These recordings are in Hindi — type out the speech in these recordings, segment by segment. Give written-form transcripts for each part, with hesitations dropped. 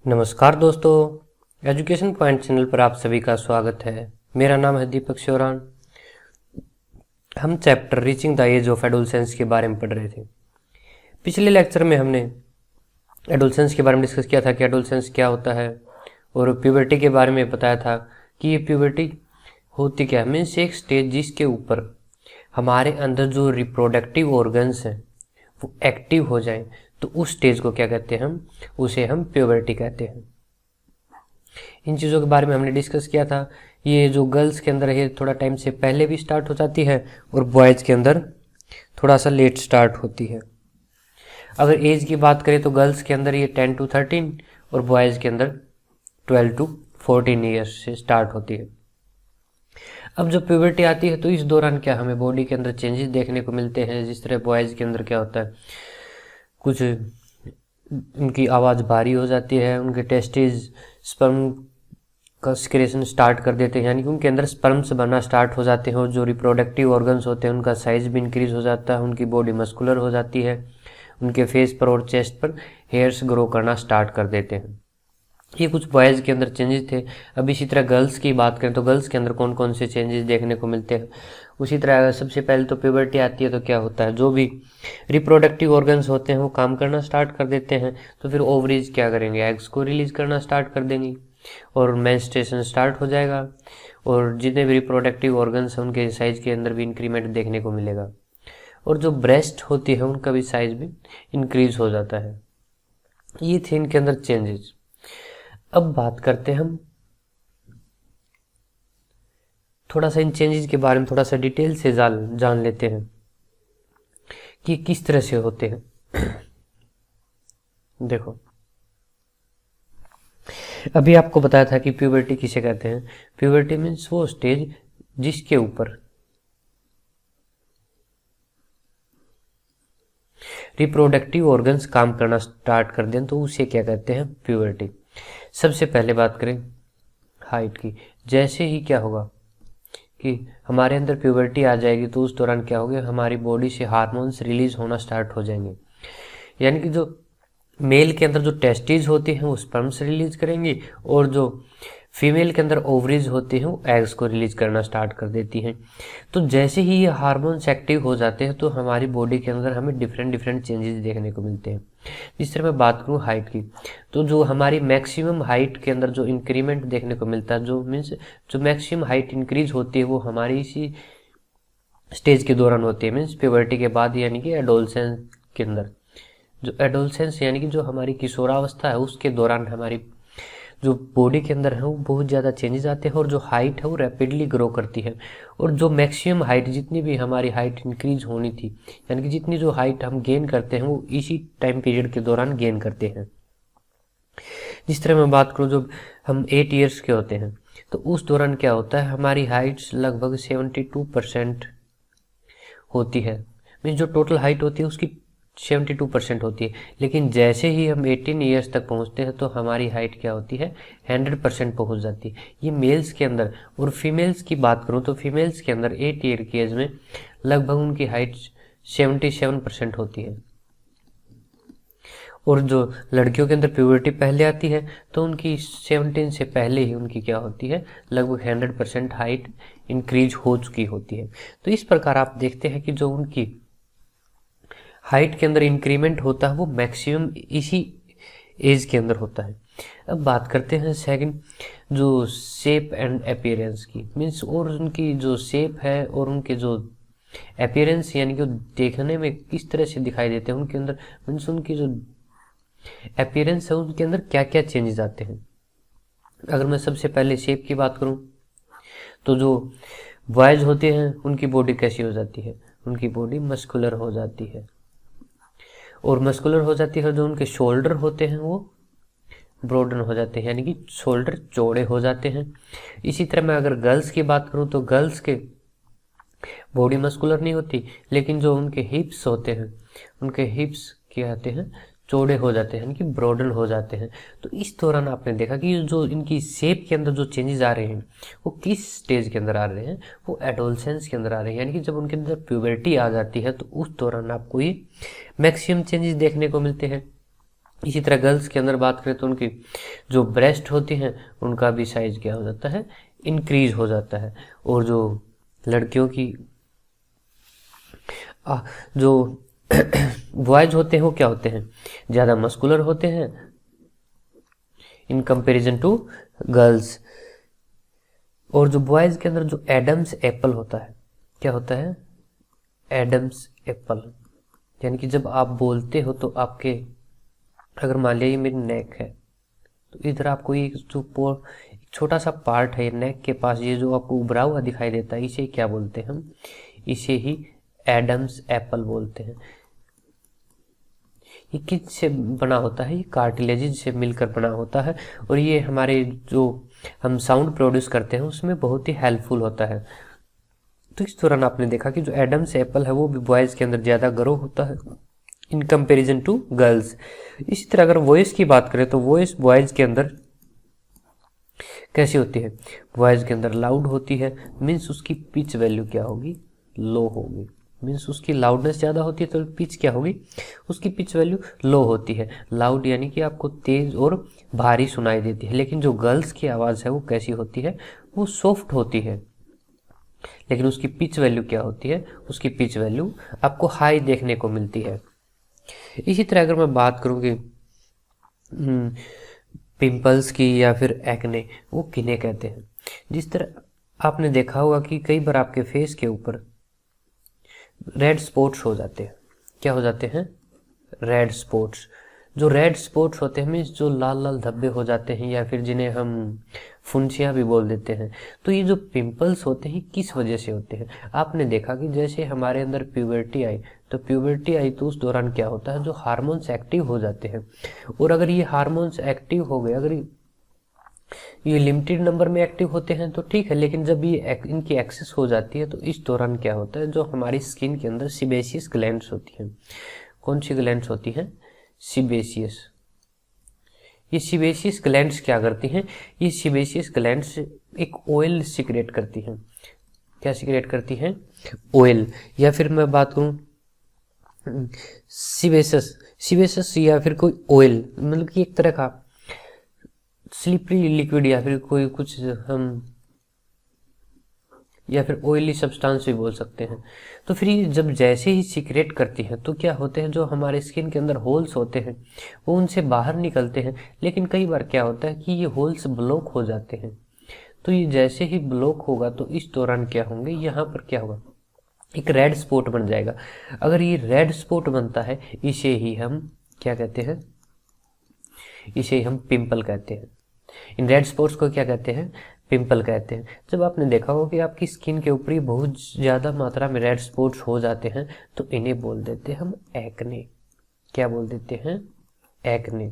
नमस्कार दोस्तों, एजुकेशन पॉइंट चैनल पर आप सभी का स्वागत है। मेरा नाम है दीपक शोरान। हम chapter reaching the age of adolescence के बारे में पढ़ रहे थे। पिछले लेक्चर में हमने एडोलसेंस के बारे में डिस्कस किया था कि एडोलसेंस क्या होता है, और प्यूबर्टी के बारे में बताया था कि ये प्यूबर्टी होती क्या है। मीन्स एक स्टेज जिसके ऊपर हमारे अंदर जो रिप्रोडक्टिव ऑर्गन्स हैं वो एक्टिव हो जाए, तो उस स्टेज को क्या कहते हैं, उसे हम प्यूबर्टी कहते हैं। इन चीज़ों के बारे में हमने डिस्कस किया था। ये जो गर्ल्स के अंदर है थोड़ा टाइम से पहले भी स्टार्ट हो जाती है और बॉयज़ के अंदर थोड़ा सा लेट स्टार्ट होती है। अगर एज की बात करें तो गर्ल्स के अंदर ये 10 to 13 और बॉयज़ के अंदर 12 to 14 ईयर्स से स्टार्ट होती है। अब जब प्यूबर्टी आती है तो इस दौरान क्या हमें बॉडी के अंदर चेंजेस देखने को मिलते हैं। जिस तरह बॉयज़ के अंदर क्या होता है, कुछ उनकी आवाज़ भारी हो जाती है, उनके टेस्टिस स्पर्म का सिक्रेशन स्टार्ट कर देते हैं, यानी कि उनके अंदर स्पर्म्स बनना स्टार्ट हो जाते हैं, और जो रिप्रोडक्टिव ऑर्गन्स होते हैं उनका साइज़ भी इंक्रीज़ हो जाता है, उनकी बॉडी मस्कुलर हो जाती है, उनके फेस पर और चेस्ट पर हेयर्स ग्रो करना स्टार्ट कर देते हैं। ये कुछ बॉयज़ के अंदर चेंजेस थे। अब इसी तरह गर्ल्स की बात करें तो गर्ल्स के अंदर कौन कौन से चेंजेस देखने को मिलते हैं। उसी तरह अगर सबसे पहले तो प्यूबर्टी आती है तो क्या होता है, जो भी रिप्रोडक्टिव ऑर्गन्स होते हैं वो काम करना स्टार्ट कर देते हैं। तो फिर ओवरीज क्या करेंगे, एग्स को रिलीज करना स्टार्ट कर देंगी और मेंस्ट्रुएशन स्टार्ट हो जाएगा, और जितने भी रिप्रोडक्टिव ऑर्गन्स हैं उनके साइज के अंदर भी इंक्रीमेंट देखने को मिलेगा, और जो ब्रेस्ट होती है उनका भी साइज भी इंक्रीज हो जाता है। ये थे इनके अंदर चेंजेस। अब बात करते हैं हम थोड़ा सा इन चेंजेस के बारे में, थोड़ा सा डिटेल से जान लेते हैं कि किस तरह से होते हैं। देखो, अभी आपको बताया था कि प्यूबर्टी किसे कहते हैं। प्यूबर्टी मीन्स वो स्टेज जिसके ऊपर रिप्रोडक्टिव ऑर्गन्स काम करना स्टार्ट कर दें, तो उसे क्या कहते हैं, प्यूबर्टी। सबसे पहले बात करें हाइट की। जैसे ही क्या होगा कि हमारे अंदर प्यूबर्टी आ जाएगी तो उस दौरान क्या होगा, हमारी बॉडी से हार्मोन्स रिलीज होना स्टार्ट हो जाएंगे। यानी कि जो मेल के अंदर जो टेस्टिस होती हैं वो स्पर्म्स रिलीज करेंगी, और जो फीमेल के अंदर ओवरीज होती हैं वो एग्स को रिलीज करना स्टार्ट कर देती हैं। तो जैसे ही ये हार्मोन्स एक्टिव हो जाते हैं तो हमारी बॉडी के अंदर हमें डिफरेंट चेंजेस देखने को मिलते हैं। जिस तरह मैं बात करूँ हाइट की, तो जो हमारी मैक्सिमम हाइट के अंदर जो इंक्रीमेंट देखने को मिलता है, जो मीन्स जो मैक्सिमम हाइट इंक्रीज होती है वो हमारी इसी स्टेज के दौरान होती है, मीन्स प्यूबर्टी के बाद, यानी कि एडोलसेंस के अंदर। जो एडोलसेंस यानी कि जो हमारी किशोरावस्था है उसके दौरान हमारी जो बॉडी के अंदर है वो बहुत ज़्यादा चेंजेस आते हैं, और जो हाइट है वो रैपिडली ग्रो करती है। और जो मैक्सिमम हाइट, जितनी भी हमारी हाइट इंक्रीज होनी थी, यानी कि जितनी जो हाइट हम गेन करते हैं वो इसी टाइम पीरियड के दौरान गेन करते हैं। जिस तरह मैं बात करूँ, जब हम 8 ईयर्स के होते हैं तो उस दौरान क्या होता है, हमारी हाइट्स लगभग 72% होती है। मीन्स जो टोटल हाइट होती है उसकी 72% होती है। लेकिन जैसे ही हम 18 ईयर्स तक पहुंचते हैं तो हमारी हाइट क्या होती है, 100% पहुंच जाती है। ये मेल्स के अंदर। और फीमेल्स की बात करूं तो फीमेल्स के अंदर 8 ईयर की एज में लगभग उनकी हाइट 77% होती है। और जो लड़कियों के अंदर प्यूबर्टी पहले आती है तो उनकी 17 से पहले ही उनकी क्या होती है, लगभग 100% हाइट इंक्रीज हो चुकी होती है। तो इस प्रकार आप देखते हैं कि जो उनकी हाइट के अंदर इंक्रीमेंट होता है वो मैक्सिमम इसी एज के अंदर होता है। अब बात करते हैं सेकंड, जो शेप एंड अपीयरेंस की। मीन्स और उनकी जो शेप है और उनके जो अपीयरेंस, यानी कि देखने में किस तरह से दिखाई देते हैं उनके अंदर, मीन्स उनकी जो अपीयरेंस है उनके अंदर क्या क्या चेंजेस आते हैं। अगर मैं सबसे पहले शेप की बात करूं तो जो बॉयज होते हैं उनकी बॉडी कैसी हो जाती है, उनकी बॉडी मस्कुलर हो जाती है। और मस्कुलर हो जाती है, जो उनके शोल्डर होते हैं वो ब्रॉडन हो जाते हैं, यानी कि शोल्डर चौड़े हो जाते हैं। इसी तरह मैं अगर गर्ल्स की बात करूं तो गर्ल्स के बॉडी मस्कुलर नहीं होती, लेकिन जो उनके हिप्स होते हैं उनके हिप्स क्या होते हैं, चौड़े हो जाते हैं, यानी कि ब्रॉडन हो जाते हैं। तो इस दौरान आपने देखा कि जो इनकी शेप के अंदर जो चेंजेस आ रहे हैं वो किस स्टेज के अंदर आ रहे हैं, वो एडोलसेंस के अंदर आ रहे हैं। यानी कि जब उनके अंदर प्यूबर्टी आ जाती है तो उस दौरान आपको ये मैक्सिमम चेंजेस देखने को मिलते हैं। इसी तरह गर्ल्स के अंदर बात करें तो उनकी जो ब्रेस्ट होती हैं उनका भी साइज क्या हो जाता है, इंक्रीज हो जाता है। और जो लड़कियों की जो बॉयज होते हैं वो क्या होते हैं, ज़्यादा मस्कुलर होते हैं इन कंपैरिजन टू गर्ल्स। और जो बॉयज के अंदर जो एडम्स एप्पल होता है, क्या होता है, एडम्स एप्पल, यानी कि जब आप बोलते हो तो आपके, अगर मान लिया ये मेरी नेक है तो इधर आपको ये जो एक छोटा सा पार्ट है नेक के पास, ये जो आपको उभरा हुआ दिखाई देता है, इसे क्या बोलते हैं हम, इसे ही एडम्स एप्पल बोलते हैं। ये किस से बना होता है, ये कार्टिलेज से मिलकर बना होता है और ये हमारे जो हम साउंड प्रोड्यूस करते हैं उसमें बहुत ही हेल्पफुल होता है। तो इस दौरान आपने देखा कि जो एडम्स एप्पल है वो भी बॉयज़ के अंदर ज़्यादा ग्रो होता है इन कंपैरिजन टू गर्ल्स। इसी तरह अगर वॉइस की बात करें तो वॉइस बॉयज़ के अंदर कैसी होती है, बॉयज़ के अंदर लाउड होती है, मीन्स उसकी पिच वैल्यू क्या होगी, लो होगी। मीन्स उसकी लाउडनेस ज़्यादा होती है तो पिच क्या होगी, उसकी पिच वैल्यू लो होती है। लाउड यानी कि आपको तेज़ और भारी सुनाई देती है। लेकिन जो गर्ल्स की आवाज़ है वो कैसी होती है, वो सॉफ्ट होती है, लेकिन उसकी पिच वैल्यू क्या होती है, उसकी पिच वैल्यू आपको हाई देखने को मिलती है। इसी तरह अगर मैं बात करूँ कि पिंपल्स की या फिर एक्ने, वो किन्हें कहते हैं। जिस तरह आपने देखा होगा कि कई बार आपके फेस के ऊपर रेड स्पॉट्स हो जाते हैं। क्या हो जाते हैं, रेड स्पॉट्स। जो रेड स्पॉट्स होते हैं मीन्स जो लाल लाल धब्बे हो जाते हैं या फिर जिन्हें हम फुंसियाँ भी बोल देते हैं। तो ये जो पिंपल्स होते हैं किस वजह से होते हैं, आपने देखा कि जैसे हमारे अंदर प्यूबर्टी आई तो उस दौरान क्या होता है, जो हार्मोन्स एक्टिव हो जाते हैं। और अगर ये हार्मोन्स एक्टिव हो गए, अगर ये लिमिटेड नंबर में एक्टिव होते हैं तो ठीक है, लेकिन जब ये इनकी एक्सेस हो जाती है तो इस दौरान क्या होता है, जो हमारी स्किन के अंदर सीबेशियस ग्लैंड्स होती हैं। कौन सी ग्लैंड्स होती हैं, सीबेशियस। ये सीबेशियस ग्लैंड्स क्या करती हैं, ये सीबेशियस ग्लैंड्स एक ऑयल सिक्रेट करती हैं। क्या सिक्रेट करती हैं, ऑयल। या फिर मैं बात करूं सीबेशस या फिर कोई ऑयल, मतलब कि एक तरह का स्लिपरी लिक्विड या फिर कोई कुछ हम या फिर ऑयली सब्सटेंस भी बोल सकते हैं। तो फिर ये जब जैसे ही सीक्रेट करती हैं तो क्या होते हैं, जो हमारे स्किन के अंदर होल्स होते हैं वो उनसे बाहर निकलते हैं। लेकिन कई बार क्या होता है कि ये होल्स ब्लॉक हो जाते हैं। तो ये जैसे ही ब्लॉक होगा तो इस दौरान क्या होंगे, यहाँ पर क्या होगा, एक रेड स्पॉट बन जाएगा। अगर ये रेड स्पॉट बनता है इसे ही हम क्या कहते हैं, इसे ही हम पिंपल कहते हैं। इन रेड स्पॉट्स को क्या कहते हैं, पिंपल कहते हैं। जब आपने देखा हो कि आपकी स्किन के ऊपर बहुत ज़्यादा मात्रा में रेड स्पॉट्स हो जाते हैं तो इन्हें बोल देते हैं हम एक्ने। क्या बोल देते हैं, एक्ने।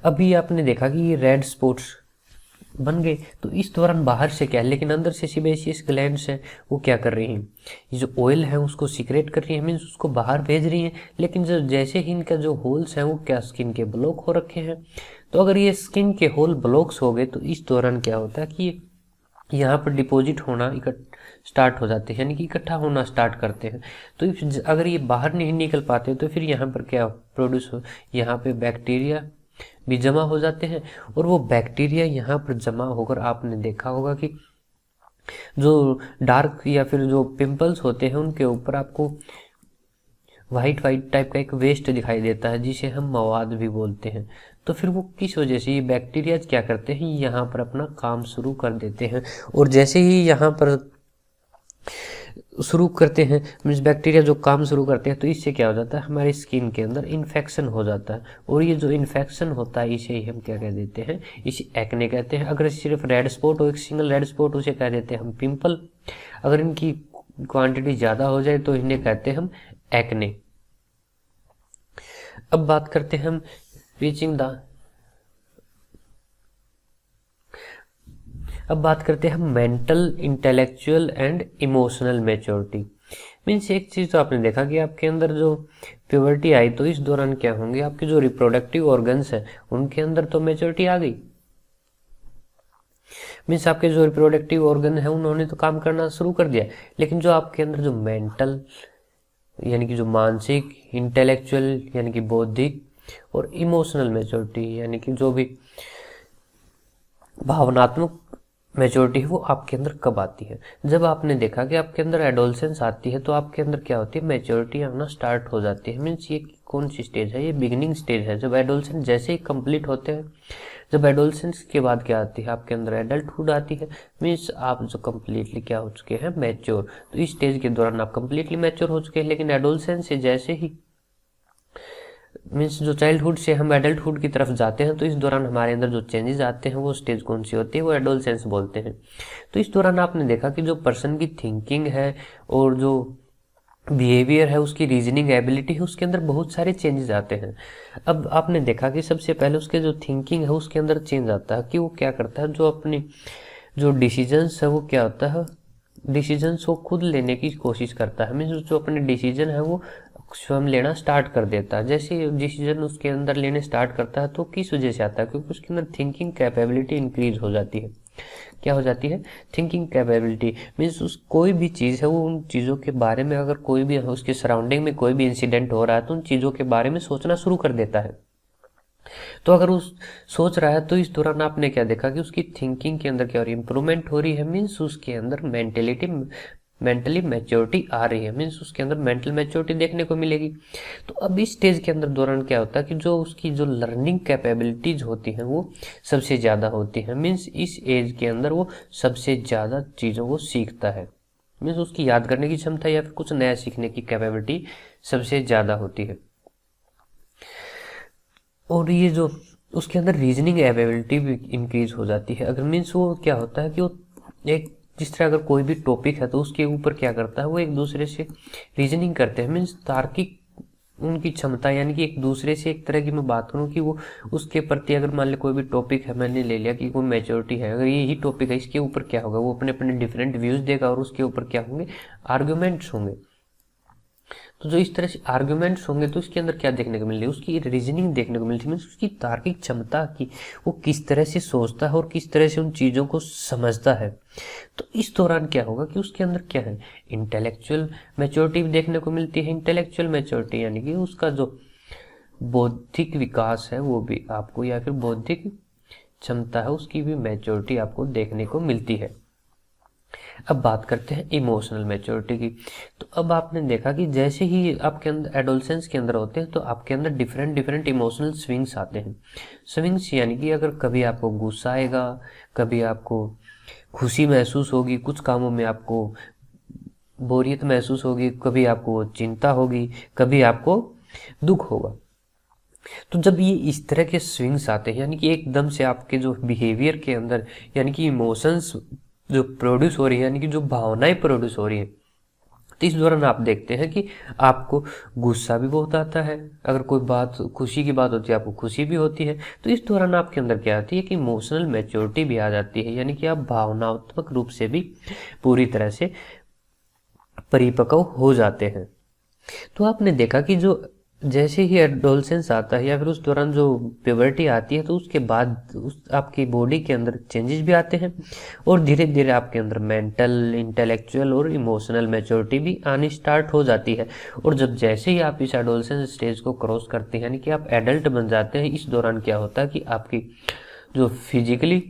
अभी आपने देखा कि ये रेड स्पॉट्स बन गए तो इस दौरान बाहर से क्या है, लेकिन अंदर से सीबेशियस ग्लैंड्स हैं वो क्या कर रही हैं, ये जो ऑयल है उसको सीक्रेट कर रही है, मीन्स उसको बाहर भेज रही हैं। लेकिन जो जैसे ही इनका जो होल्स हैं वो क्या स्किन के ब्लॉक हो रखे हैं। तो अगर ये स्किन के होल ब्लॉक्स हो गए तो इस दौरान क्या होता है कि यहाँ पर डिपॉजिट होना स्टार्ट हो जाते हैं, यानी कि इकट्ठा होना स्टार्ट करते हैं। तो अगर ये बाहर नहीं निकल पाते तो फिर यहाँ पर क्या प्रोड्यूस हो, यहाँ पे बैक्टीरिया भी जमा हो जाते हैं। और वो बैक्टीरिया यहाँ पर जमा होकर आपने देखा होगा कि जो डार्क या फिर जो पिंपल्स होते हैं उनके ऊपर आपको वाइट टाइप का एक वेस्ट दिखाई देता है जिसे हम मवाद भी बोलते हैं। तो फिर वो किस वजह से, ये बैक्टीरिया क्या करते हैं, यहाँ पर अपना काम शुरू कर देते हैं। और जैसे ही यहाँ पर शुरू करते हैं, मीन्स बैक्टीरिया जो काम शुरू करते हैं, तो इससे क्या हो जाता है, हमारी स्किन के अंदर इन्फेक्शन हो जाता है। और ये जो इन्फेक्शन होता है इसे ही हम क्या कह देते हैं, इसे एक्ने कहते हैं। अगर सिर्फ रेड स्पॉट हो, एक सिंगल रेड स्पॉट, उसे कह देते हैं हम पिंपल। अगर इनकी क्वांटिटी ज़्यादा हो जाए तो इन्हें कहते हैं हम एक्ने। अब बात करते हैं हम अब बात करते हैं हम mental, intellectual and emotional maturity. Means एक चीज़ तो आपने देखा कि आपके अंदर जो प्यूबर्टी आई तो इस दौरान क्या होंगे, आपके जो रिप्रोडक्टिव ऑर्गन्स हैं उनके अंदर तो मैच्योरिटी आ गई। मीन्स आपके जो रिप्रोडक्टिव ऑर्गन है उन्होंने तो काम करना शुरू कर दिया। लेकिन जो आपके अंदर जो मेंटल यानी कि जो मानसिक, इंटेलेक्चुअल यानी कि बौद्धिक और इमोशनल मैच्योरिटी यानी कि जो भी भावनात्मक मैच्योरिटी है वो आपके अंदर कब आती है? जब आपने देखा कि आपके अंदर एडोलसेंस आती है तो आपके अंदर क्या होती है, मैच्योरिटी आना स्टार्ट हो जाती है। मीन्स ये कौन सी स्टेज है? ये बिगिनिंग स्टेज है। जब एडोलसेंस जैसे ही कंप्लीट होते हैं, जब एडोलसेंस के बाद क्या आती है, आपके अंदर एडल्टहुड आती है। मीन्स आप जो कम्प्लीटली क्या हो चुके हैं, मैच्योर। तो इस स्टेज के दौरान आप कम्प्लीटली मैच्योर हो चुके हैं। लेकिन एडोलसेंस से जैसे ही मीन्स जो चाइल्डहुड से हम एडल्टहुड की तरफ जाते हैं तो इस दौरान हमारे अंदर जो चेंजेस आते हैं वो स्टेज कौन सी होती है, वो एडोलसेंस बोलते हैं। तो इस दौरान आपने देखा कि जो पर्सन की थिंकिंग है और जो बिहेवियर है, उसकी रीजनिंग एबिलिटी है, उसके अंदर बहुत सारे चेंजेस आते हैं। अब आपने देखा कि सबसे पहले उसके जो थिंकिंग है उसके अंदर चेंज आता है कि वो क्या करता है, जो अपनी जो डिसीजंस है वो क्या होता है, डिसीजंस वो खुद लेने की कोशिश करता है। मीन्स जो अपने डिसीजन है वो स्वयं लेना स्टार्ट कर देता है। जैसे डिसीजन उसके अंदर लेने स्टार्ट करता है तो किस वजह से आता है, क्योंकि उसके अंदर थिंकिंग कैपेबिलिटी इंक्रीज हो जाती है। क्या हो जाती है? Thinking capability. मीन्स उस कोई भी चीज़ है वो उन चीज़ों के बारे में, अगर कोई भी उसके सराउंडिंग में कोई भी इंसिडेंट हो रहा है तो उन चीज़ों के बारे में सोचना शुरू कर देता है। तो अगर उस सोच रहा है तो इस दौरान आपने क्या देखा कि उसकी थिंकिंग के अंदर क्या हो रही है, इंप्रूवमेंट हो रही है। मीन्स उसके अंदर मेंटली मैच्योरिटी आ रही है। मीन्स उसके अंदर मेंटल मैच्योरिटी देखने को मिलेगी। तो अब इस स्टेज के अंदर दौरान क्या होता है कि जो उसकी जो लर्निंग कैपेबिलिटीज होती हैं वो सबसे ज़्यादा होती हैं। मीन्स इस एज के अंदर वो सबसे ज़्यादा चीज़ों को सीखता है। मीन्स उसकी याद करने की क्षमता या फिर कुछ नया सीखने की कैपेबिलिटी सबसे ज़्यादा होती है। और ये जो उसके अंदर रीजनिंग एबिलिटी भी इंक्रीज हो जाती है। अगर मीन्स वो क्या होता है कि वो एक जिस तरह अगर कोई भी टॉपिक है तो उसके ऊपर क्या करता है, वो एक दूसरे से रीजनिंग करते हैं। मीन्स तार्किक उनकी क्षमता, यानी कि एक दूसरे से, एक तरह की मैं बात करूं कि वो उसके प्रति, अगर मान ले कोई भी टॉपिक है, मैंने ले लिया कि कोई मैच्योरिटी है, अगर यही टॉपिक है, इसके ऊपर क्या होगा, वो अपने अपने डिफरेंट व्यूज देगा और उसके ऊपर क्या होंगे, आर्ग्यूमेंट्स होंगे। तो जो इस तरह से आर्ग्यूमेंट्स होंगे तो उसके अंदर क्या देखने को मिल रही है, उसकी रीजनिंग देखने को मिलती है। मीन्स उसकी तार्किक क्षमता की, वो किस तरह से सोचता है और किस तरह से उन चीज़ों को समझता है। तो इस दौरान क्या होगा कि उसके अंदर क्या है, इंटेलेक्चुअल मैच्योरिटी देखने को मिलती है। इंटेलेक्चुअल मैच्योरिटी यानी कि उसका जो बौद्धिक विकास है वो भी आपको, या फिर बौद्धिक क्षमता है उसकी भी मैच्योरिटी आपको देखने को मिलती है। अब बात करते हैं इमोशनल मैच्योरिटी की। तो अब आपने देखा कि जैसे ही आपके अंदर एडोलसेंस के अंदर होते हैं तो आपके अंदर डिफरेंट इमोशनल स्विंग्स आते हैं। स्विंग्स यानी कि अगर कभी आपको गुस्सा आएगा, कभी आपको खुशी महसूस होगी, कुछ कामों में आपको बोरियत महसूस होगी, कभी आपको चिंता होगी, कभी आपको दुख होगा। तो जब ये इस तरह के स्विंग्स आते हैं, यानी कि एकदम से आपके जो बिहेवियर के अंदर, यानी कि इमोशंस जो प्रोड्यूस हो रही है, यानी कि जो भावनाएं प्रोड्यूस हो रही है, तो इस दौरान आप देखते हैं कि आपको गुस्सा भी बहुत आता है। अगर कोई बात खुशी की बात होती है, आपको खुशी भी होती है। तो इस दौरान आपके अंदर क्या आती है कि इमोशनल मैच्योरिटी भी आ जाती है, यानी कि आप भावनात्मक रूप से भी पूरी तरह से परिपक्व हो जाते हैं। तो आपने देखा कि जो जैसे ही एडोलसेंस आता है या फिर उस दौरान जो प्यूबर्टी आती है तो उसके बाद उस आपकी बॉडी के अंदर चेंजेस भी आते हैं और धीरे धीरे आपके अंदर मेंटल, इंटेलेक्चुअल और इमोशनल मैच्योरिटी भी आनी स्टार्ट हो जाती है। और जब जैसे ही आप इस एडोलसेंस स्टेज को क्रॉस करते हैं, यानी कि आप एडल्ट बन जाते हैं, इस दौरान क्या होता है कि आपकी जो फिजिकली,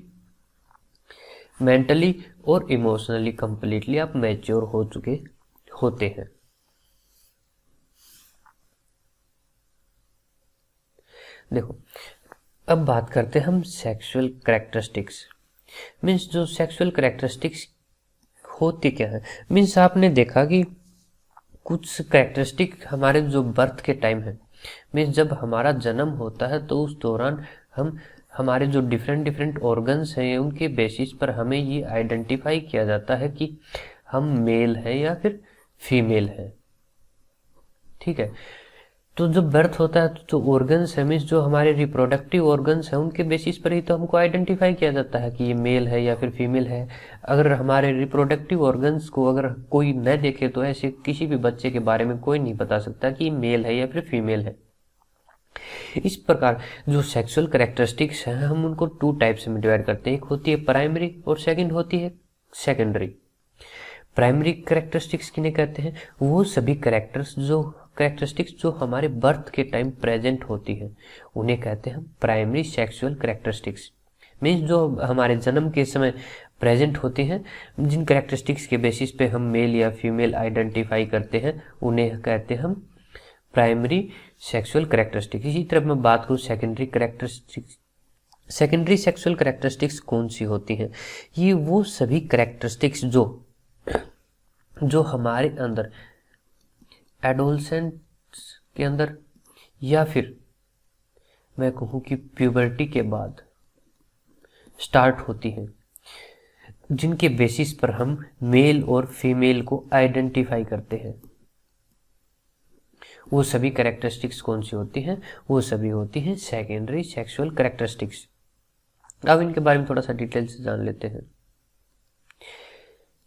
मेंटली और इमोशनली कंप्लीटली आप मैच्योर हो चुके होते हैं। देखो, अब बात करते हैं हम सेक्सुअल कैरेक्टरिस्टिक्स। मीन्स जो सेक्सुअल कैरेक्टरिस्टिक्स होती क्या है, मीन्स आपने देखा कि कुछ कैरेक्टरिस्टिक हमारे जो बर्थ के टाइम है, मीन्स जब हमारा जन्म होता है तो उस दौरान हम हमारे जो डिफरेंट ऑर्गन्स हैं उनके बेसिस पर हमें ये आइडेंटिफाई किया जाता है कि हम मेल हैं या फिर फीमेल हैं। ठीक है। तो जब बर्थ होता है तो जो ऑर्गन्स है, मीन्स जो हमारे रिप्रोडक्टिव ऑर्गन्स हैं उनके बेसिस पर ही तो हमको आइडेंटिफाई किया जाता है कि ये मेल है या फिर फीमेल है। अगर हमारे रिप्रोडक्टिव ऑर्गन्स को अगर कोई न देखे तो ऐसे किसी भी बच्चे के बारे में कोई नहीं बता सकता कि मेल है या फिर फीमेल है। इस प्रकार जो सेक्सुअल कैरेक्टरिस्टिक्स हैं हम उनको 2 टाइप्स में डिवाइड करते हैं। एक होती है प्राइमरी और सेकेंड होती है सेकेंडरी। प्राइमरी कैरेक्टरिस्टिक्स किन्हें कहते हैं, वो सभी कैरेक्टर्स जो कैरेक्टरिस्टिक्स जो हमारे बर्थ के टाइम प्रेजेंट होती है उन्हें कहते हैं हम प्राइमरी सेक्सुअल कैरेक्टरिस्टिक्स। मीन्स जो हमारे जन्म के समय प्रेजेंट होती हैं, जिन कैरेक्टरिस्टिक्स के बेसिस पे हम मेल या फीमेल आइडेंटिफाई करते हैं उन्हें कहते हैं हम प्राइमरी सेक्सुअल कैरेक्टरिस्टिक्स। इसी तरह मैं बात करूँ secondary characteristics. Secondary sexual characteristics कौन सी होती हैं? ये वो सभी कैरेक्टरिस्टिक्स जो हमारे अंदर एडोलसेंस के अंदर या फिर मैं कहूँ कि प्यूबर्टी के बाद स्टार्ट होती हैं, जिनके बेसिस पर हम मेल और फीमेल को आइडेंटिफाई करते हैं, वो सभी कैरेक्टरिस्टिक्स कौन सी होती हैं? वो सभी होती हैं सेकेंडरी सेक्सुअल कैरेक्टरिस्टिक्स। अब इनके बारे में थोड़ा सा डिटेल से जान लेते हैं।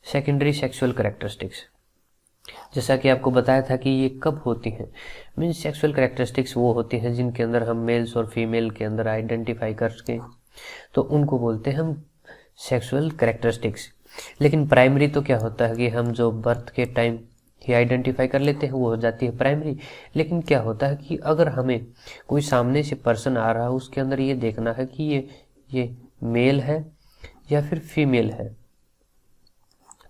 सेकेंडरी सेक्सुअल कैरेक्टरिस्टिक्स, जैसा कि आपको बताया था कि ये कब होती हैं। मीन्स सेक्सुअल कैरेक्टरिस्टिक्स वो होती हैं जिनके अंदर हम मेल्स और फीमेल के अंदर आइडेंटिफाई कर सकें, तो उनको बोलते हैं हम सेक्सुअल कैरेक्टरिस्टिक्स। लेकिन प्राइमरी तो क्या होता है कि हम जो बर्थ के टाइम ही आइडेंटिफाई कर लेते हैं, वो हो जाती है प्राइमरी। लेकिन क्या होता है कि अगर हमें कोई सामने से पर्सन आ रहा है, उसके अंदर ये देखना है कि ये मेल है या फिर फीमेल है,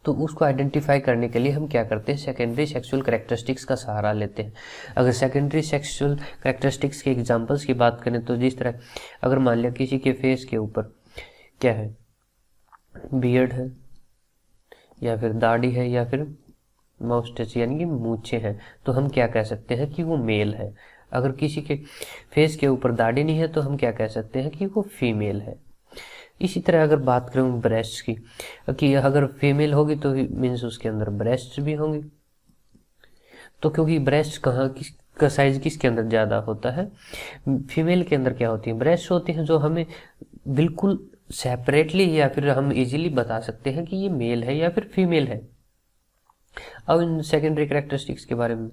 तो उसको आइडेंटिफाई करने के लिए हम क्या करते हैं? सेकेंडरी सेक्सुअल कैरेक्टरिस्टिक्स का सहारा लेते हैं। अगर सेकेंडरी सेक्सुअल कैरेक्टरिस्टिक्स के एग्जांपल्स की बात करें तो जिस तरह अगर मान लिया किसी के फेस के ऊपर क्या है, बियर्ड है या फिर दाढ़ी है या फिर माउस्टेच यानी कि मूछें हैं, तो हम क्या कह सकते हैं कि वो मेल है। अगर किसी के फेस के ऊपर दाढ़ी नहीं है तो हम क्या कह सकते हैं कि वो फीमेल है। इसी तरह अगर बात करूँ ब्रेस्ट की, कि अगर फीमेल होगी तो मीन्स उसके अंदर ब्रेस्ट भी होंगी। तो क्योंकि ब्रेस्ट का साइज किसके अंदर ज़्यादा होता है? फीमेल के अंदर क्या होती है? ब्रेस्ट होती हैं, जो हमें बिल्कुल सेपरेटली या फिर हम इजीली बता सकते हैं कि ये मेल है या फिर फीमेल है। अब इन सेकेंडरी कैरेक्टरिस्टिक्स के बारे में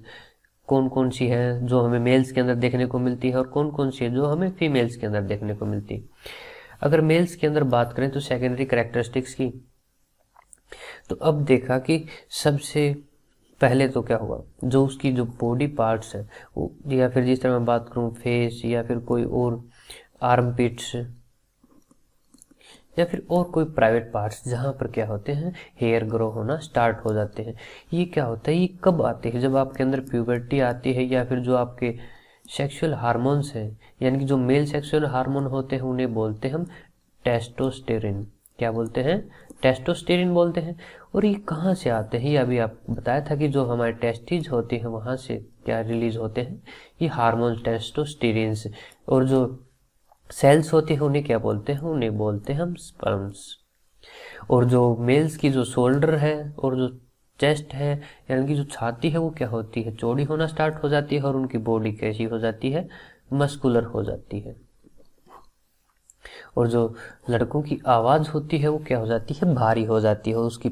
कौन कौन सी है जो हमें मेल्स के अंदर देखने को मिलती है और कौन कौन सी है जो हमें फीमेल्स के अंदर देखने को मिलती है। अगर मेल्स के अंदर बात करें तो सेकेंडरी कैरेक्टरिस्टिक्स की, तो अब देखा कि सबसे पहले तो क्या हुआ, जो उसकी जो बॉडी पार्ट्स है या फिर जिस तरह मैं बात करूं फेस या फिर कोई और आर्मपिट्स या फिर और कोई प्राइवेट पार्ट्स जहाँ पर क्या होते हैं हेयर ग्रो होना स्टार्ट हो जाते हैं। ये क्या होता है? ये कब आते हैं? जब आपके अंदर प्यूबर्टी आती है या फिर जो आपके सेक्सुअल हार्मोन्स हैं, यानी कि जो मेल सेक्सुअल हार्मोन होते हैं उन्हें बोलते हैं हम टेस्टोस्टेरिन। क्या बोलते हैं? टेस्टोस्टेरिन बोलते हैं। और ये कहाँ से आते हैं? ये अभी आपको बताया था कि जो हमारे टेस्टिज होती हैं वहाँ से क्या रिलीज होते हैं ये हार्मोन टेस्टोस्टेरिन। और जो सेल्स होती हैं उन्हें क्या बोलते हैं? उन्हें बोलते हैं हम स्पर्म्स। और जो मेल्स की जो शोल्डर है और जो चेस्ट है यानी कि जो छाती है वो क्या होती है? चौड़ी होना स्टार्ट हो जाती है और उनकी बॉडी कैसी हो जाती है? मस्कुलर हो जाती है। और जो लड़कों की आवाज़ होती है वो क्या हो जाती है? भारी हो जाती है। और उसकी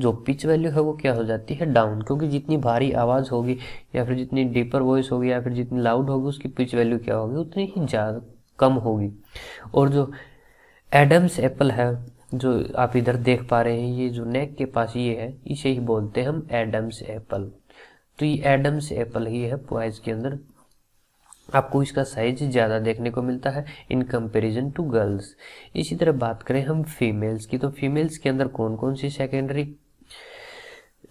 जो पिच वैल्यू है वो क्या हो जाती है? डाउन। क्योंकि जितनी भारी आवाज़ होगी या फिर जितनी डीपर वॉइस होगी या फिर जितनी लाउड होगी उसकी पिच वैल्यू क्या होगी? उतनी ही ज़्यादा कम होगी। और जो एडम्स एप्पल है जो आप इधर देख पा रहे हैं, ये जो नेक के पास ये है इसे ही बोलते हैं हम एडम्स एप्पल। तो ये एडम्स एप्पल ही है बॉयज के अंदर। आपको इसका साइज ज़्यादा देखने को मिलता है इन कंपैरिजन टू गर्ल्स। इसी तरह बात करें हम फीमेल्स की, तो फीमेल्स के अंदर कौन कौन सी सेकेंडरी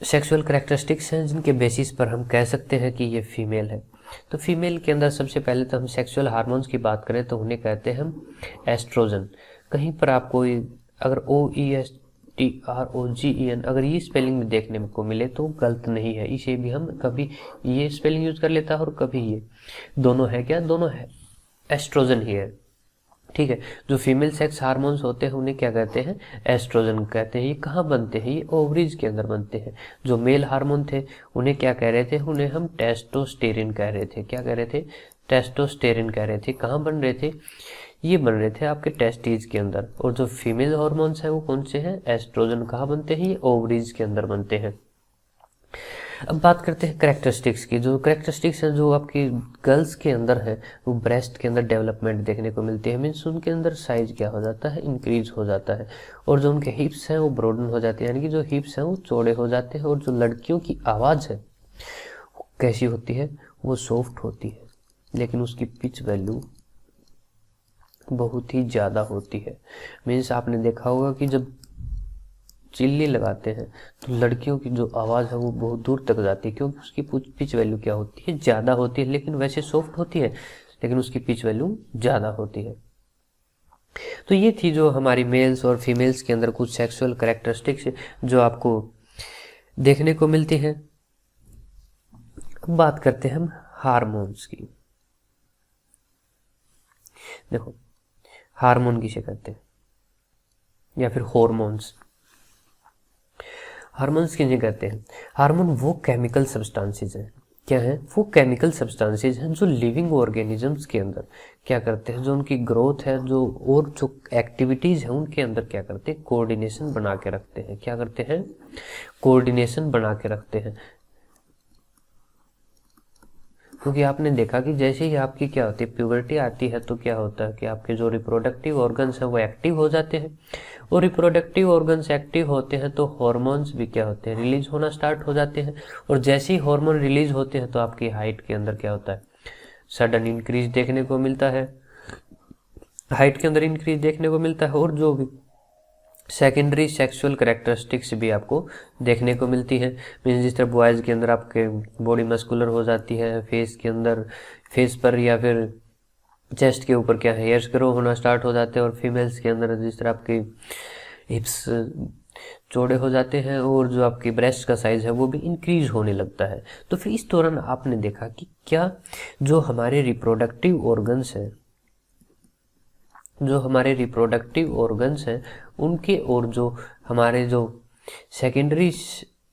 सेक्सुअल कैरेक्टरिस्टिक्स हैं जिनके बेसिस पर हम कह सकते हैं कि ये फीमेल है। तो फीमेल के अंदर सबसे पहले तो हम सेक्सुअल हार्मोन्स की बात करें तो उन्हें कहते हैं हम एस्ट्रोजन। कहीं पर आपको अगर OESTROGEN अगर ये स्पेलिंग में देखने को मिले तो गलत नहीं है। इसे भी हम कभी ये स्पेलिंग यूज कर लेता है और कभी ये, दोनों है क्या? दोनों है, एस्ट्रोजन ही है। ठीक है। जो फीमेल सेक्स हार्मोन्स होते हैं उन्हें क्या कहते हैं? एस्ट्रोजन कहते हैं। ये कहाँ बनते हैं? ये ओवरीज के अंदर बनते हैं। जो मेल हार्मोन थे उन्हें क्या कह रहे थे? उन्हें हम टेस्टोस्टेरिन कह रहे थे। क्या कह रहे थे? टेस्टोस्टेरिन कह रहे थे। कहाँ बन रहे थे? ये बन रहे थे आपके टेस्टिज के अंदर। और जो फीमेल हार्मोन्स हैं वो कौन से हैं? एस्ट्रोजन। कहाँ बनते हैं? ये ओवरीज के अंदर बनते हैं। अब बात करते हैं कैरेक्टरिस्टिक्स की। जो कैरेक्टरिस्टिक्स हैं जो आपकी गर्ल्स के अंदर है वो ब्रेस्ट के अंदर डेवलपमेंट देखने को मिलती है। मीन्स उनके अंदर साइज क्या हो जाता है? इंक्रीज हो जाता है। और जो उनके हिप्स हैं वो ब्रॉडन हो जाते हैं, यानी कि जो हिप्स हैं वो चौड़े हो जाते हैं। और जो लड़कियों की आवाज़ है कैसी होती है, वो सॉफ्ट होती है, लेकिन उसकी पिच वैल्यू बहुत ही ज़्यादा होती है। मीन्स आपने देखा होगा कि जब चिल्ली लगाते हैं तो लड़कियों की जो आवाज़ है वो बहुत दूर तक जाती है, क्योंकि उसकी पिच वैल्यू क्या होती है, ज़्यादा होती है, लेकिन वैसे सॉफ्ट होती है, लेकिन उसकी पिच वैल्यू ज़्यादा होती है। तो ये थी जो हमारी मेल्स और फीमेल्स के अंदर कुछ सेक्सुअल कैरेक्टरिस्टिक्स जो आपको देखने को मिलती हैं। अब बात करते हैं हम हार्मोन्स की। देखो, हार्मोन किसे कहते हैं या फिर हॉर्मोन्स। हार्मोन्स किन्हें कहते हैं? हार्मोन वो केमिकल सब्सटेंसेस हैं, क्या है, वो केमिकल सब्सटेंसेस हैं जो लिविंग ऑर्गेनिजम्स के अंदर क्या करते हैं, जो उनकी ग्रोथ है, जो और जो एक्टिविटीज़ हैं उनके अंदर क्या करते हैं, कोऑर्डिनेशन बना के रखते हैं। क्या करते हैं? कोऑर्डिनेशन बना के रखते हैं। क्योंकि आपने देखा कि जैसे ही आपकी क्या होती है, प्यूबर्टी आती है, तो क्या होता है कि आपके जो रिप्रोडक्टिव ऑर्गन्स हैं वो एक्टिव हो जाते हैं, और रिप्रोडक्टिव ऑर्गन्स एक्टिव होते हैं तो हॉर्मोन्स भी क्या होते हैं, रिलीज होना स्टार्ट हो जाते हैं। और जैसे ही हार्मोन रिलीज होते हैं तो आपकी हाइट के अंदर क्या होता है, सडन इंक्रीज देखने को मिलता है, हाइट के अंदर इंक्रीज देखने को मिलता है। और जो भी सेकेंडरी सेक्सुअल कैरेक्टरिस्टिक्स भी आपको देखने को मिलती है। मीन्स जिस तरह बॉयज़ के अंदर आपके बॉडी मस्कुलर हो जाती है, फेस के अंदर, फेस पर या फिर चेस्ट के ऊपर क्या है, हेयर्स ग्रो होना स्टार्ट हो जाते हैं, और फीमेल्स के अंदर जिस तरह आपके हिप्स चौड़े हो जाते हैं और जो आपकी ब्रेस्ट का साइज है वो भी इंक्रीज होने लगता है। तो फिर इस दौरान आपने देखा कि क्या जो हमारे रिप्रोडक्टिव ऑर्गन्स हैं, जो हमारे रिप्रोडक्टिव ऑर्गन्स हैं उनके और जो हमारे जो सेकेंडरी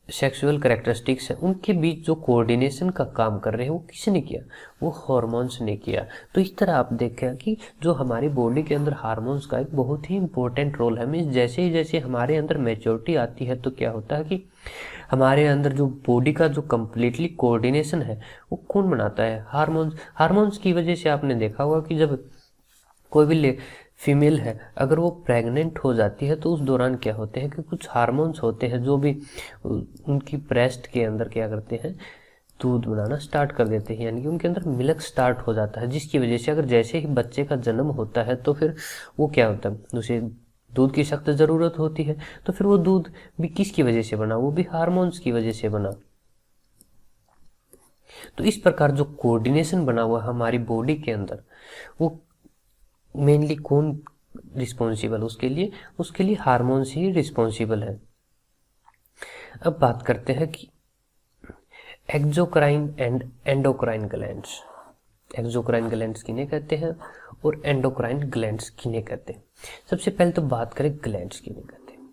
सेक्सुअल कैरेक्टरिस्टिक्स हैं उनके बीच जो कोऑर्डिनेशन का काम कर रहे हैं वो किसने किया, वो हार्मोन्स ने किया। तो इस तरह आप देखें कि जो हमारी बॉडी के अंदर हार्मोन्स का एक बहुत ही इंपॉर्टेंट रोल है। मीन्स जैसे ही जैसे हमारे अंदर मैच्योरिटी आती है तो क्या होता है कि हमारे अंदर जो बॉडी का जो कम्प्लीटली कोऑर्डिनेशन है वो कौन बनाता है, हार्मोन्स। हार्मोन्स की वजह से आपने देखा होगा कि जब कोई भी फीमेल है अगर वो प्रेग्नेंट हो जाती है तो उस दौरान क्या होते हैं कि कुछ हार्मोन्स होते हैं जो भी उनकी ब्रेस्ट के अंदर क्या करते हैं, दूध बनाना स्टार्ट कर देते हैं, यानी कि उनके अंदर मिल्क स्टार्ट हो जाता है, जिसकी वजह से अगर जैसे ही बच्चे का जन्म होता है तो फिर वो क्या होता है, उसे दूध की सख्त ज़रूरत होती है। तो फिर वो दूध भी किसकी वजह से बना, वो भी हार्मोन्स की वजह से बना। तो इस प्रकार जो कोऑर्डिनेशन बना हुआ हमारी बॉडी के अंदर वो मेनली कौन रिस्पॉन्सिबल, उसके लिए हार्मोन्स ही रिस्पॉन्सिबल है। अब बात करते हैं कि exocrine and endocrine glands. Exocrine glands किन्हें कहते हैं और एंडोक्राइन ग्लैंड्स किन्हें कहते हैं। सबसे पहले तो बात करें ग्लैंड्स किन्हें कहते हैं।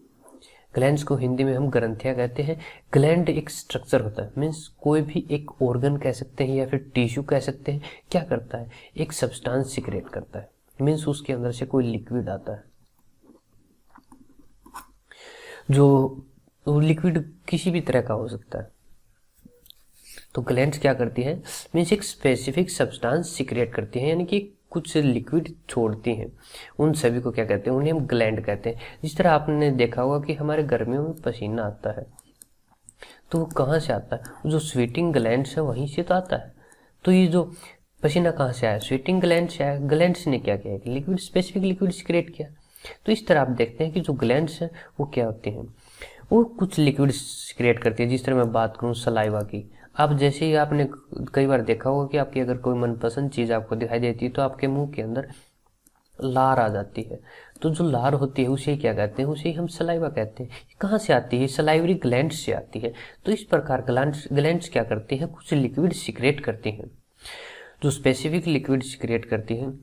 ग्लैंड्स को हिंदी में हम ग्रंथियां कहते हैं। ग्लैंड एक स्ट्रक्चर होता है, मीन्स कोई भी एक ऑर्गन कह सकते हैं या फिर टिश्यू कह सकते हैं, क्या करता है, एक सब्सटेंस सिक्रेट करता है, मीन्स उसके अंदर से कोई लिक्विड आता है। जो लिक्विड किसी भी तरह का हो सकता है। तो ग्लैंड्स क्या करती है, मीन्स एक स्पेसिफिक सब्सटेंस सिक्रेट करती है, यानी कि कुछ लिक्विड छोड़ती हैं। उन सभी को क्या कहते हैं, उन्हें हम ग्लैंड कहते हैं। जिस तरह आपने देखा होगा कि हमारे गर्मियों में पसीना आता है तो वो कहाँ से आता है, जो स्वेटिंग ग्लैंड्स है वहीं से तो आता है। तो ये जो पसीना कहाँ से आया, स्वेटिंग ग्लैंड से आया। ग्लैंड्स ने क्या किया, लिक्विड, स्पेसिफिक लिक्विड सिक्रेट किया। तो इस तरह आप देखते हैं कि जो ग्लैंड्स हैं वो क्या होते हैं, वो कुछ लिक्विड सिक्रेट करती है। जिस तरह मैं बात करूँ सलाइवा की, आप जैसे ही आपने कई बार देखा होगा कि आपकी अगर कोई मनपसंद चीज़ आपको दिखाई देती है तो आपके मुंह के अंदर लार आ जाती है। तो जो लार होती है उसे क्या कहते हैं, उसे हम सलाइवा कहते हैं। कहाँ से आती है, सलाइवरी ग्लैंड्स से आती है। तो इस प्रकार ग्लैंड्स क्या करती हैं, कुछ लिक्विड सिक्रेट करती हैं। जो स्पेसिफिक लिक्विड सिक्रेट करती हैं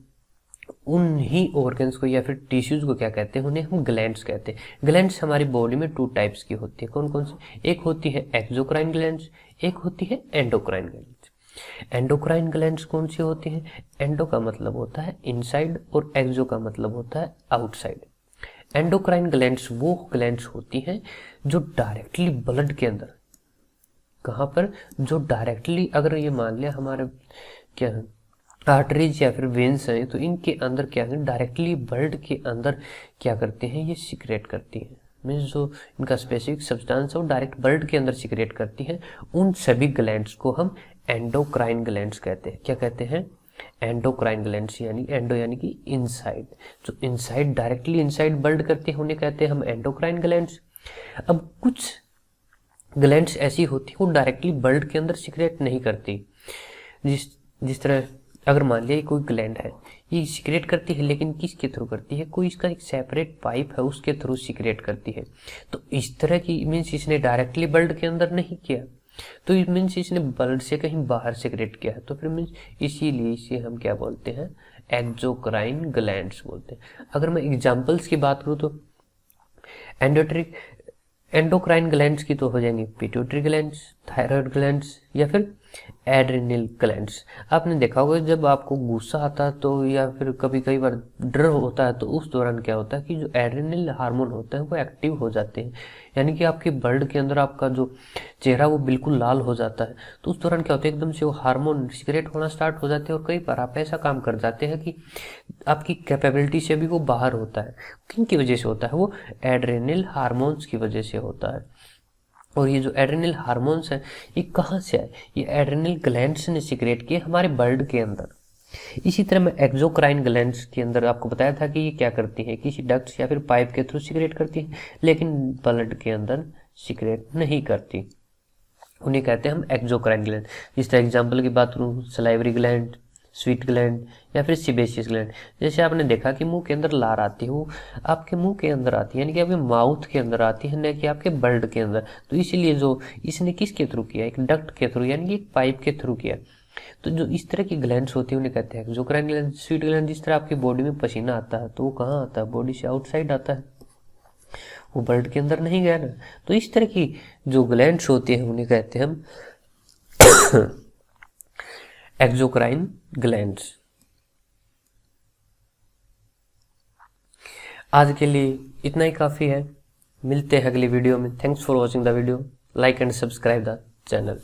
उन ही ऑर्गन्स को या फिर टिश्यूज को क्या कहते हैं, उन्हें हम ग्लैंड्स कहते हैं। ग्लैंड्स हमारी बॉडी में 2 टाइप्स की होती है। कौन कौन सी, एक होती है एक्सोक्राइन ग्लैंड्स, एक होती है एंडोक्राइन ग्लैंड्स। एंडोक्राइन ग्लैंड्स कौन सी होती हैं, एंडो का मतलब होता है इनसाइड और एक्सो का मतलब होता है आउटसाइड। एंडोक्राइन ग्लैंड्स वो ग्लैंड्स होती हैं जो डायरेक्टली ब्लड के अंदर, कहाँ पर, जो डायरेक्टली, अगर ये मान लिया हमारे क्या है आर्टरीज या फिर वेन्स हैं तो इनके अंदर क्या है, डायरेक्टली ब्लड के अंदर क्या करते हैं, ये सिक्रेट करती हैं। मीन्स जो इनका स्पेसिफिक सब्सटेंस है वो डायरेक्ट ब्लड के अंदर सिक्रेट करती हैं, उन सभी ग्लैंड्स को हम एंडोक्राइन ग्लैंड्स कहते हैं। क्या कहते हैं? एंडोक्राइन ग्लैंड्स, यानी एंडो यानी कि इनसाइड, जो इनसाइड डायरेक्टली इनसाइड ब्लड करते हैं उन्हें कहते हैं हम एंडोक्राइन ग्लैंड्स। अब कुछ ग्लैंड्स ऐसी होती है वो डायरेक्टली ब्लड के अंदर सिक्रेट नहीं करती। जिस तरह अगर मान लिया कोई ग्लैंड है, ये सिक्रेट करती है, लेकिन किसके थ्रू करती है? कोई इसका एक सेपरेट पाइप है उसके थ्रू सिक्रेट करती है। तो इस तरह की मीन्स इसने डायरेक्टली ब्लड के अंदर नहीं किया, तो इट मीन्स इसने ब्लड से कहीं बाहर सिक्रेट किया है, तो फिर मीन्स इसीलिए इसे हम क्या बोलते हैं? एक्सोक्राइन ग्लैंड्स बोलते हैं। अगर मैं एग्जाम्पल्स की बात करूँ तो एंडोक्राइन ग्लैंड्स की तो हो जाएंगी पिट्यूटरी ग्लैंड्स, थायराइड ग्लैंड्स या फिर एड्रिनल ग्लैंड्स। आपने देखा होगा जब आपको गुस्सा आता है तो या फिर कई बार डर होता है तो उस दौरान क्या होता है कि जो एड्रिनल हार्मोन होते हैं वो एक्टिव हो जाते हैं, यानी कि आपके ब्लड के अंदर आपका जो चेहरा वो बिल्कुल लाल हो जाता है। तो उस दौरान क्या होता है, एकदम से वो हार्मोन सिक्रेट होना स्टार्ट हो जाते हैं और कई बार आप ऐसा काम कर जाते हैं कि आपकी कैपेबिलिटी से भी वो बाहर होता है। किन की वजह से होता है? वो एड्रेनल हार्मोन्स की वजह से होता है। और ये जो एड्रेनल हार्मोन्स हैं ये कहाँ से आए? ये एड्रेनल ग्लैंड्स ने सिक्रेट किए हमारे ब्लड के अंदर। इसी तरह मैं एक्सोक्राइन ग्लैंड्स के अंदर आपको बताया था कि ये क्या करती है, किसी डक्ट्स या फिर पाइप के थ्रू सिक्रेट करती है, लेकिन ब्लड के अंदर सिक्रेट नहीं करती। उन्हें कहते हैं हम एक्सोक्राइन ग्लैंड। जिस तरह एग्जाम्पल की बात करूँ, सलाइवरी ग्लैंड, स्वीट ग्लैंड या फिर सीबेशियस ग्लैंड। जैसे आपने देखा कि मुंह के अंदर लार आती है, वो आपके मुंह के अंदर आती है, यानी कि आपके माउथ के अंदर आती है, न कि आपके ब्लड के अंदर। तो इसीलिए जो इसने किसके थ्रू किया? एक डक्ट के थ्रू, यानी कि एक पाइप के थ्रू किया। तो जो इस तरह की ग्लैंड्स होती है उन्हें कहते हैं एक्सोक्राइन ग्लैंड। स्वीट ग्लैंड, जिस तरह आपकी बॉडी में पसीना आता है तो वो कहाँ आता है? बॉडी से आउटसाइड आता है, वो ब्लड के अंदर नहीं गया ना। तो इस तरह की जो ग्लैंड्स होती है उन्हें कहते हैं हम एक्सोक्राइन ग्लैंड्स। आज के लिए इतना ही काफ़ी है, मिलते हैं अगली वीडियो में। Thanks for watching the video, like and subscribe the channel.